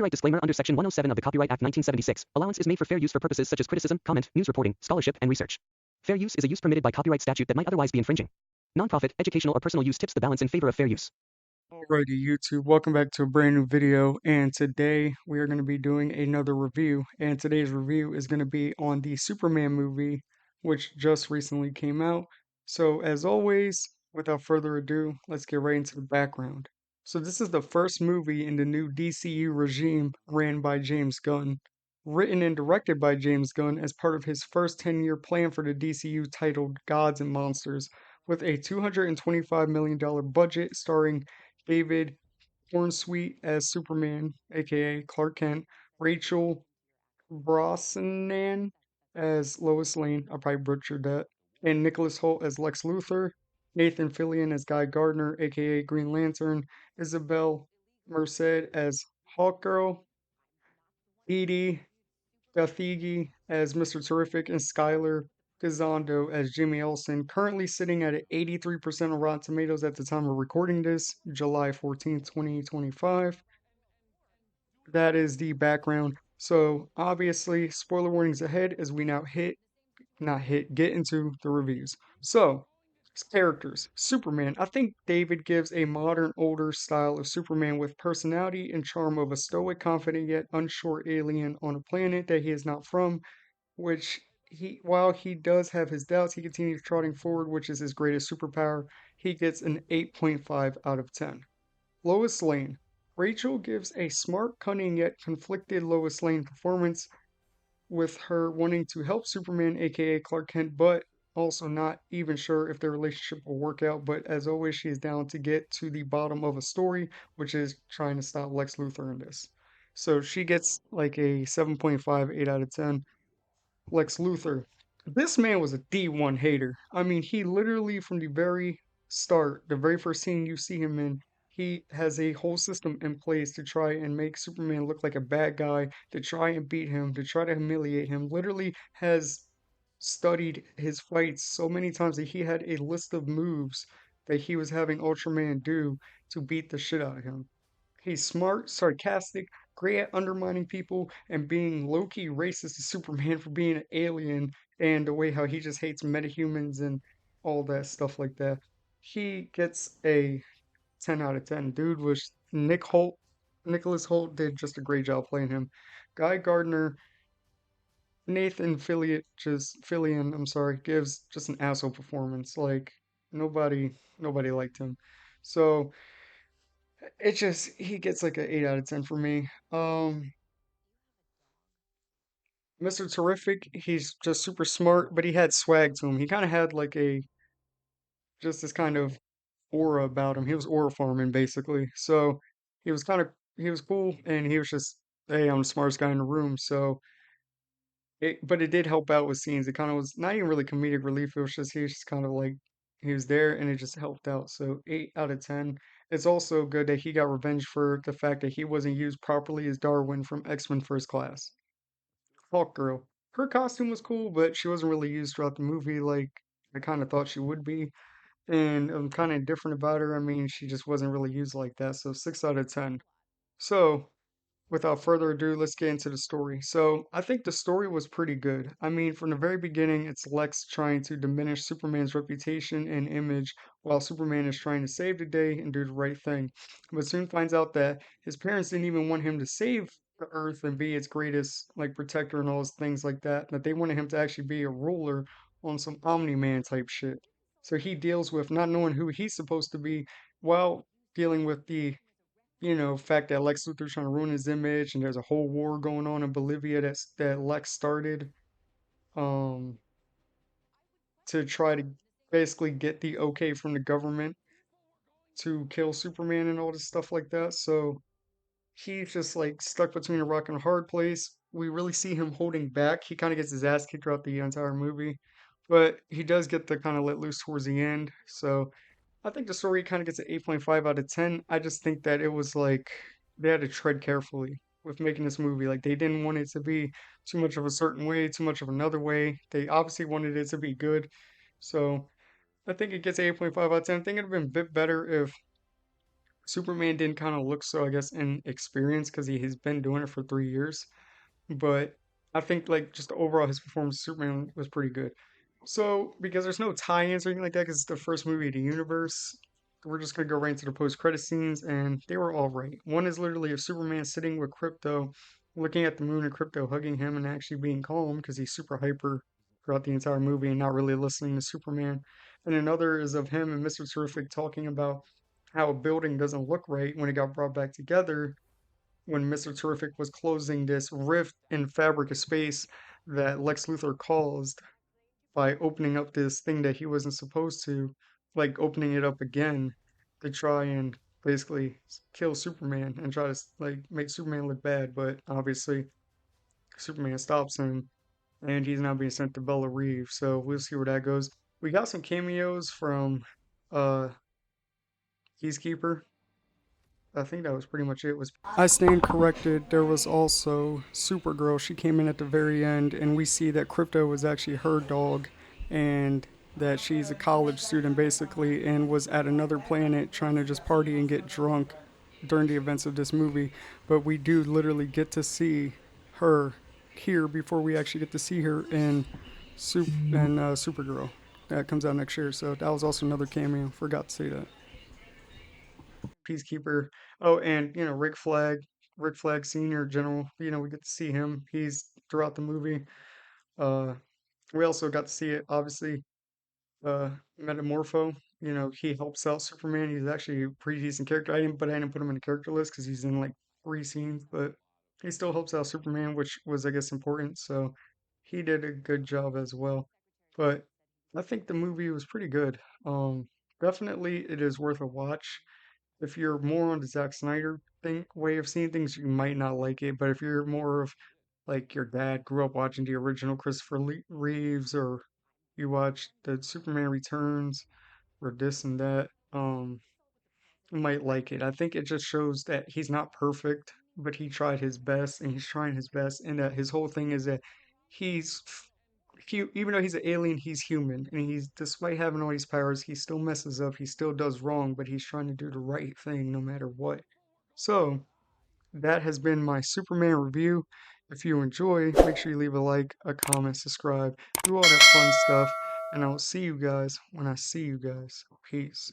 Copyright disclaimer under Section 107 of the Copyright Act 1976. Allowance is made for fair use for purposes such as criticism, comment, news reporting, scholarship, and research. Fair use is a use permitted by copyright statute that might otherwise be infringing. Nonprofit, educational, or personal use tips the balance in favor of fair use. Alrighty, YouTube, welcome back to a brand new video. And today we are going to be doing another review. And today's review is going to be on the Superman movie, which just recently came out. So, as always, without further ado, let's get right into the background. So, this is the first movie in the new DCU regime ran by James Gunn, written and directed by James Gunn as part of his first 10-year plan for the DCU titled Gods and Monsters, with a $225 million budget starring David Cornsweet as Superman, aka Clark Kent, Rachel Brosnahan as Lois Lane, I probably butchered that, and Nicholas Hoult as Lex Luthor, Nathan Fillion as Guy Gardner, aka Green Lantern, Isabel Merced as Hawkgirl, Edie Gathegi as Mr. Terrific, and Skylar Gisondo as Jimmy Olsen, currently sitting at 83% on Rotten Tomatoes at the time of recording this, July 14th, 2025. That is the background. So, obviously, spoiler warnings ahead as we now get into the reviews. So, characters. Superman. I think David gives a modern, older style of Superman with personality and charm of a stoic, confident, yet unsure alien on a planet that he is not from, which while he does have his doubts, he continues trotting forward, which is his greatest superpower. He gets an 8.5 out of 10. Lois Lane. Rachel gives a smart, cunning, yet conflicted Lois Lane performance, with her wanting to help Superman, aka Clark Kent, but also not even sure if their relationship will work out. But as always, she is down to get to the bottom of a story, which is trying to stop Lex Luthor in this. So she gets like a 7.5, 8 out of 10. Lex Luthor. This man was a D1 hater. I mean, he literally, from the very start, the very first scene you see him in, he has a whole system in place to try and make Superman look like a bad guy, to try and beat him, to try to humiliate him. Literally has studied his fights so many times that he had a list of moves that he was having Ultraman do to beat the shit out of him. He's smart, sarcastic, great at undermining people, and being low-key racist to Superman for being an alien, and the way how he just hates metahumans and all that stuff like that. He gets a 10 out of 10. Dude was Nicholas Holt did just a great job playing him. Guy Gardner, Nathan Fillion, I'm sorry, gives just an asshole performance. Like nobody liked him. So it just he gets like an 8 out of 10 for me. Mr. Terrific, he's just super smart, but he had swag to him. He kind of had like a just this kind of aura about him. He was aura farming basically. So he was cool, and he was just, hey, I'm the smartest guy in the room. So but it did help out with scenes. It kind of was not even really comedic relief. It was just he was just kind of like he was there, and it just helped out. So 8 out of 10. It's also good that he got revenge for the fact that he wasn't used properly as Darwin from X-Men First Class. Hawk Girl. Her costume was cool, but she wasn't really used throughout the movie like I kind of thought she would be. And I'm kind of different about her. I mean, she just wasn't really used like that. So 6 out of 10. So without further ado, let's get into the story. So, I think the story was pretty good. I mean, from the very beginning, it's Lex trying to diminish Superman's reputation and image while Superman is trying to save the day and do the right thing. But soon finds out that his parents didn't even want him to save the Earth and be its greatest, like, protector and all those things like that. That they wanted him to actually be a ruler on some Omni-Man type shit. So he deals with not knowing who he's supposed to be while dealing with the fact that Lex Luthor's trying to ruin his image, and there's a whole war going on in Bolivia that Lex started, um, to try to basically get the okay from the government to kill Superman and all this stuff like that. So he's just like stuck between a rock and a hard place. We really see him holding back. He kind of gets his ass kicked throughout the entire movie, but he does get to kind of let loose towards the end. So I think the story kind of gets an 8.5 out of 10. I just think that it was like they had to tread carefully with making this movie. Like they didn't want it to be too much of a certain way, too much of another way. They obviously wanted it to be good. So I think it gets 8.5 out of 10. I think it'd have been a bit better if Superman didn't kind of look so, I guess, inexperienced because he has been doing it for 3 years. But I think like just overall his performance as Superman was pretty good. So because there's no tie-ins or anything like that, because it's the first movie of the universe, we're just gonna go right into the post-credit scenes, and they were all right. One is literally of Superman sitting with Krypto, looking at the moon, and Krypto hugging him and actually being calm because he's super hyper throughout the entire movie and not really listening to Superman. And another is of him and Mr. Terrific talking about how a building doesn't look right when it got brought back together when Mr. Terrific was closing this rift in fabric of space that Lex Luthor caused by opening up this thing that he wasn't supposed to, like opening it up again to try and basically kill Superman and try to like make Superman look bad. But obviously, Superman stops him, and he's now being sent to Bella Reeve. So we'll see where that goes. We got some cameos from uh Peacekeeper. I think that was pretty much it. Was I stand corrected. There was also Supergirl. She came in at the very end, and we see that Crypto was actually her dog, and that she's a college student basically, and was at another planet trying to just party and get drunk during the events of this movie. But we do literally get to see her here before we actually get to see her in Supergirl. That comes out next year. So that was also another cameo. Forgot to say that. Peacekeeper. Oh, and Rick Flag Senior General. We get to see him. He's throughout the movie. Uh, we also got to see it. Obviously, uh, Metamorpho. He helps out Superman. He's actually a pretty decent character. I didn't put him in the character list because he's in like 3 scenes, but he still helps out Superman, which was, I guess, important. So he did a good job as well. But I think the movie was pretty good. Definitely, it is worth a watch. If you're more on the Zack Snyder way of seeing things, you might not like it. But if you're more of like your dad grew up watching the original Christopher Reeves, or you watched the Superman Returns, or this and that, you might like it. I think it just shows that he's not perfect, but he tried his best, and he's trying his best, and that his whole thing is that he's even though he's an alien, he's human, and he's despite having all these powers, he still messes up, he still does wrong, but he's trying to do the right thing no matter what. So that has been my Superman review. If you enjoy, make sure you leave a like, a comment, subscribe, do all that fun stuff, and I will see you guys when I see you guys. Peace.